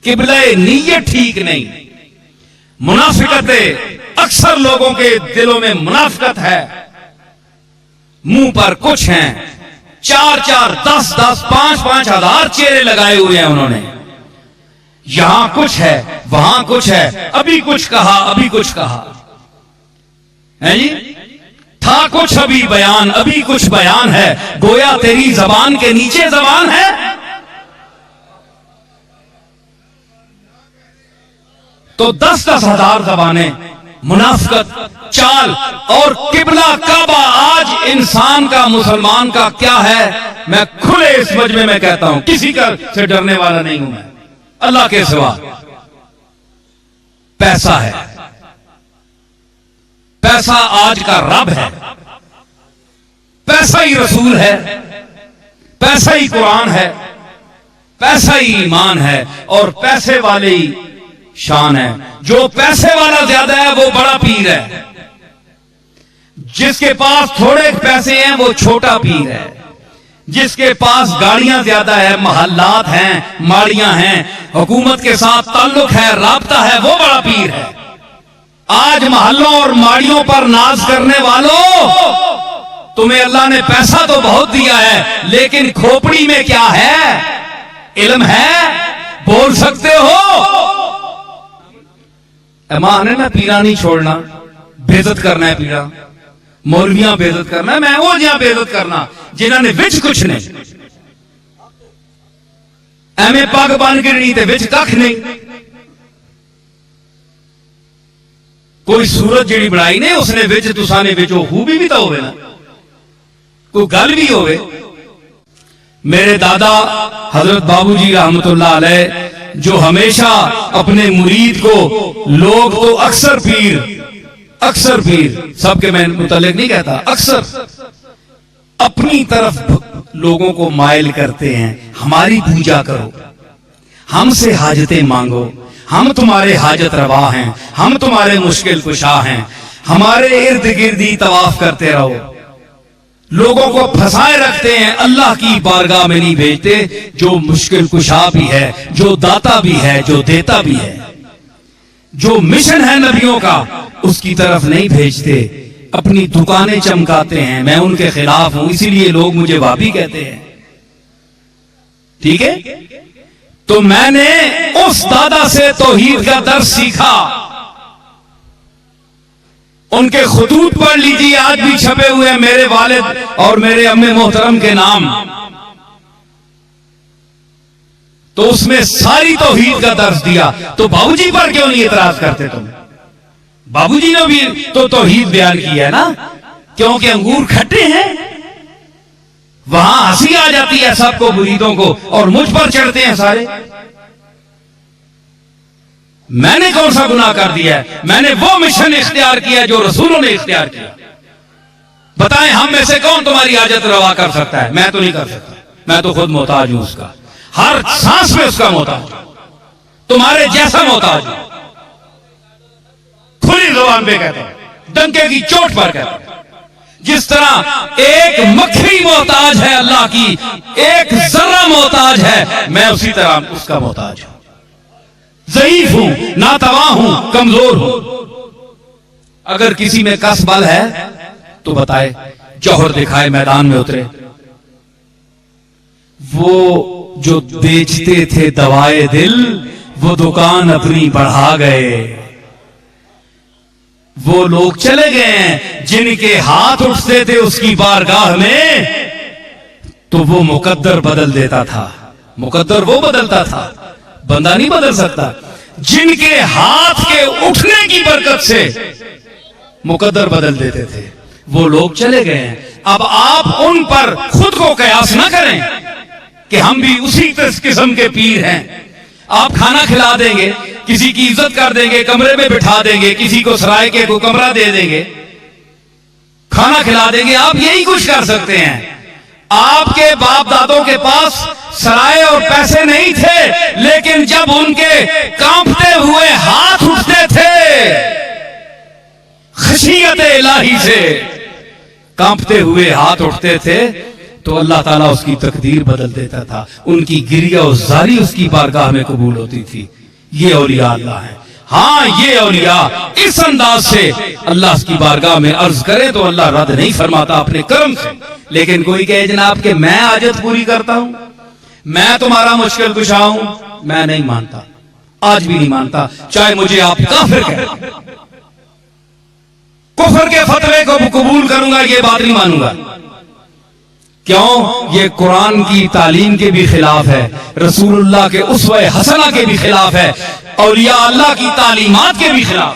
किबला नीयत ठीक नहीं। मुनाफिकत अक्सर लोगों के दिलों में मुनाफिकत है। मुंह पर कुछ हैं, 4-4, 10-10, 5-5 हजार चेहरे लगाए हुए हैं उन्होंने। यहां कुछ है, वहां कुछ है, अभी कुछ कहा, अभी कुछ कहा है जी। था कुछ अभी बयान, अभी कुछ बयान है, गोया तेरी जबान के नीचे जबान है। तो 10-10 हजार जबानें, मुनाफिकत, चाल और किबला काबा आज इंसान का, मुसलमान का क्या है, मैं खुले इस मजमे में कहता हूं, किसी का से डरने वाला नहीं हूं मैं, अल्लाह के सिवा। पैसा है, पैसा आज का रब है, पैसा ही रसूल है, पैसा ही कुरान है, पैसा ही ईमान है और पैसे वाले ही शान है। जो पैसे वाला ज्यादा है वो बड़ा पीर है, जिसके पास थोड़े पैसे हैं वो छोटा पीर है, जिसके पास गाड़ियां ज्यादा है, महल्लात हैं, माड़ियां हैं, हुकूमत के साथ ताल्लुक है, राब्ता है, वो बड़ा पीर है। आज महल्लों और माड़ियों पर नाज करने वालों, तुम्हें अल्लाह ने पैसा तो बहुत दिया है, लेकिन खोपड़ी में क्या है? इल्म है, बोल सकते हो। ईमान है ना, पीरा नहीं छोड़ना, बेइज्जत करना है पीरा, मौलवियां बेइज्जत करना है, मैं वो जहां बेइज्जत करना जिन्होंने विच कुछ नहीं, एवं पग बन के नहीं थे विच कख नहीं। कोई सूरत जी बनाई ने उसने विच, तुसा ने विच खूबी भी तो होवे ना, कोई गल भी होवे। मेरे दादा हजरत बाबूजी रहमतुल्लाह अलैह, जो हमेशा अपने मुरीद को, लोग तो अक्सर पीर सबके मैं मुतल्लिक नहीं कहता, अक्सर अपनी तरफ लोगों को माइल करते हैं। हमारी पूजा करो, हमसे हाजतें मांगो, हम तुम्हारे हाजत रवा हैं, हम तुम्हारे मुश्किल कुशा हैं, हमारे इर्द गिर्द ही तवाफ करते रहो। लोगों को फंसाए रखते हैं, अल्लाह की बारगाह में नहीं भेजते, जो मुश्किल कुशा भी है, जो दाता भी है, जो देता भी है, जो मिशन है नबियों का, उसकी तरफ नहीं भेजते, अपनी दुकानें चमकाते हैं। मैं उनके खिलाफ हूं, इसीलिए लोग मुझे वाबी कहते हैं, ठीक है। तो मैंने उस दादा से तौहीद का दर्स सीखा, उनके खुतूत पढ़ लीजिए, आज भी छपे हुए हैं, मेरे वालिद और मेरे अम्मे मोहतरम के नाम। तो उसमें सारी तौहीद का दर्स दिया। तो बाबूजी पर क्यों नहीं इतराज करते तुम? बाबूजी ने भी तो तौहीद बयान किया है ना, क्योंकि अंगूर खट्टे हैं, वहां हंसी आ जाती है सबको, मुरीदों को, और मुझ पर चढ़ते हैं सारे। मैंने कौन सा गुनाह कर दिया है? मैंने वो मिशन इख्तियार किया जो रसूलों ने इख्तियार किया। बताएं, हम में से कौन तुम्हारी हाजत रवा कर सकता है? मैं तो नहीं कर सकता, मैं तो खुद मोहताज हूं उसका, हर सांस में उसका मोहताज हूं, तुम्हारे जैसा मोहताज हूं। खुली जुबान पे कहता हूं, डंके की चोट पर कहता हूं। जिस तरह एक मक्खी मोहताज है अल्लाह की, एक जर्रा मोहताज है, मैं उसी तरह उसका मोहताज हूं। ज़ईफ हूं, नातवा हूं, कमजोर हूं। अगर किसी में कस बल है तो बताए, जौहर दिखाए, मैदान में उतरे। वो जो बेचते थे दवाए दिल, वो दुकान अपनी बढ़ा गए। वो लोग चले गए हैं जिनके हाथ उठते थे उसकी बारगाह में, तो वो मुकद्दर बदल देता था। मुकद्दर वो बदलता था, बंदा नहीं बदल सकता। जिनके हाथ के उठने की बरकत से मुकद्दर बदल देते थे, वो लोग चले गए हैं। अब आप उन पर खुद को कयास ना करें कि हम भी उसी किस्म के पीर हैं। आप खाना खिला देंगे, किसी की इज्जत कर देंगे, कमरे में बिठा देंगे, किसी को सराय के को कमरा दे देंगे, खाना खिला देंगे, आप यही कुछ कर सकते हैं। आपके बाप दादों के पास सराय और पैसे नहीं थे, लेकिन जब उनके कांपते हुए हाथ उठते थे, खशियत इलाही से कांपते हुए हाथ उठते थे, तो अल्लाह ताला उसकी तकदीर बदल देता था, उनकी गिरिया और जारी उसकी बारगाह में कबूल होती थी। ये औलिया अल्लाह है। हाँ, ये औलिया इस अंदाज से अल्लाह की बारगाह में अर्ज करे तो अल्लाह रद्द नहीं फरमाता अपने कर्म से। लेकिन कोई कहे जनाब कि मैं हाजत पूरी करता हूं, मैं तुम्हारा मुश्किल कुशा हूं, मैं नहीं मानता, आज भी नहीं मानता, चाहे मुझे आप काफिर कहें। कुफर के फतवे को कबूल करूंगा, ये बात नहीं मानूंगा। क्यों? ये कुरान की तालीम के भी खिलाफ है, रसूलुल्लाह के उस्वे हसना के भी खिलाफ है, औलिया अल्लाह की तालीमात के भी खिलाफ।